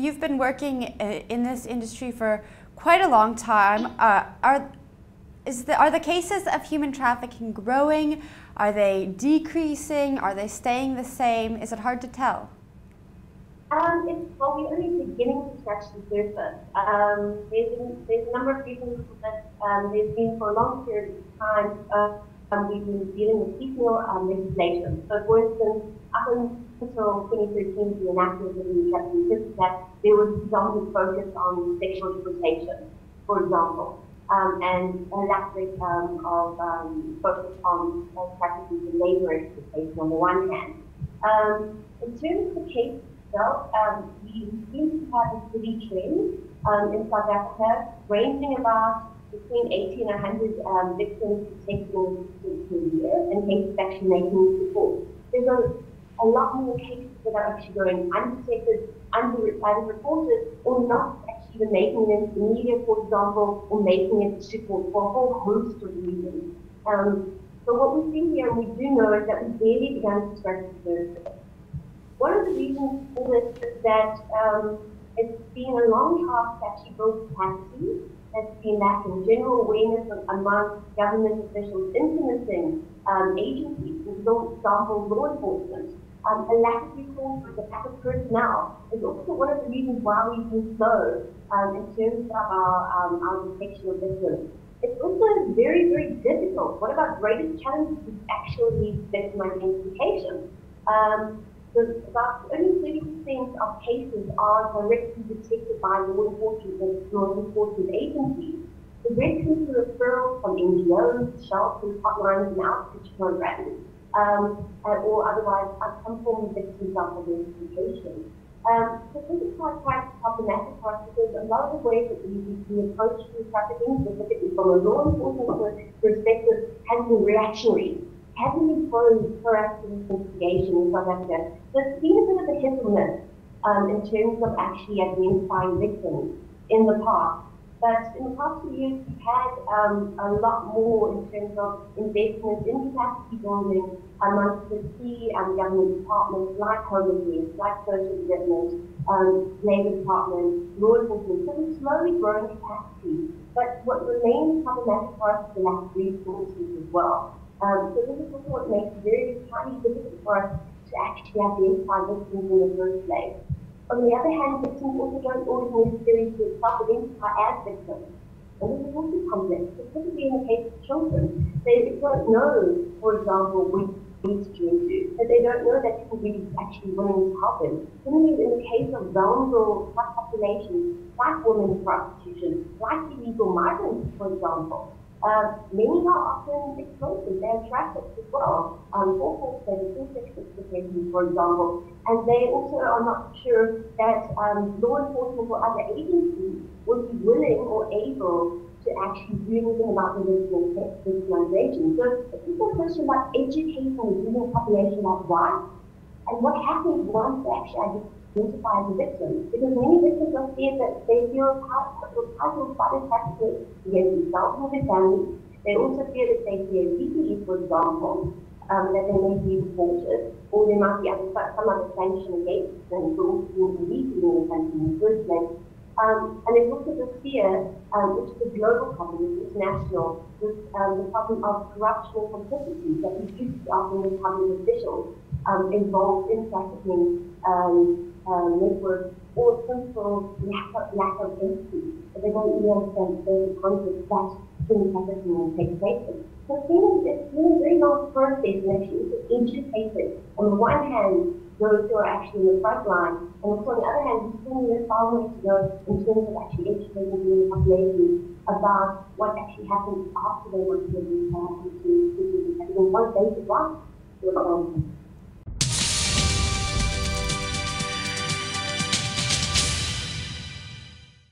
you've been working in this industry for quite a long time. Are the cases of human trafficking growing? Are they decreasing? Are they staying the same? Is it hard to tell? Well, we're only beginning to scratch the surface. There's a number of reasons that there's been for a long period of time. We've been dealing with piecemeal legislation. So, for instance, up until 2013, the enactment of the Trafficking System Act, there was predominant focus on sexual exploitation, for example, and a lack of focus on trafficking and labour exploitation on the one hand. In terms of the case itself, we seem to have a steady trend in South Africa, ranging about between 80 and 100 victims detected per year, and cases actually making report. There's a lot more cases that are actually going undetected, unreported, or not actually even making it into the media, for example, or making it to court for a whole host of reasons. So what we see here, and we do know, is that we've barely begun to scratch the surface. One of the reasons for this is that it's been a long task to actually build capacity. There's been lacking general awareness among government officials implementing agencies, for example, law enforcement. A lack of resources, a lack of personnel is also one of the reasons why we've been slow in terms of our detection of victims. It's also very, very difficult. One of our greatest challenges is actually victim identification. So about only 30% of cases are directly detected by law enforcement agencies. The rest comes through referrals from NGOs, shelters, hotlines, and outreach programs, or otherwise some form of victim self-identification. So this is quite problematic for us because a lot of the ways that we approach trafficking, specifically from a law enforcement perspective, has been reactionary. Hasn't been proactive investigation in South Africa. So it's been a bit of a hit or miss in terms of actually identifying victims in the past. But in the past 2 years, we've had a lot more in terms of investment in capacity building amongst the key government departments like Home Affairs, like Social Development, Labour Department, law enforcement. So we're slowly growing capacity. But what remains problematic for us is the lack of resources as well. So this is also what makes it very highly difficult for us to actually identify victims in the first place. On the other hand, victims also don't always necessarily self-identify as victims. And this is also complex, specifically in the case of children. They don't know, for example, which to do. So they don't know that people really actually willing to help them. Similarly, in the case of vulnerable populations, like women in prostitution, like illegal migrants, for example, many are often exploited, they're trafficked as well, for sexual exploitation, for example, and they also are not sure that law enforcement or other agencies would be willing or able to actually do anything about the victimization. So it's also a question about educating the human population about why and what happens once they actually identify the victims, because many victims are scared that they feel entitled by the traffickers against themselves and their families. They also fear that they fear PPE, for example, that they may be reported, or there might be some other sanction against them for also being illegally in the country in the first place. And there's also the fear, which is a global problem, it's international, with the problem of corruption and complicity that we do see often with public officials involved in trafficking networks, or simple lack of empathy. They don't really understand the concept that human trafficking will take place in. So it's been a very long process, and actually it's educated. On the one hand, those who are actually in the front line, and also on the other hand, we still need a far way to go in terms of actually educating the population about what actually happens after they want to get into trafficking, once they survive.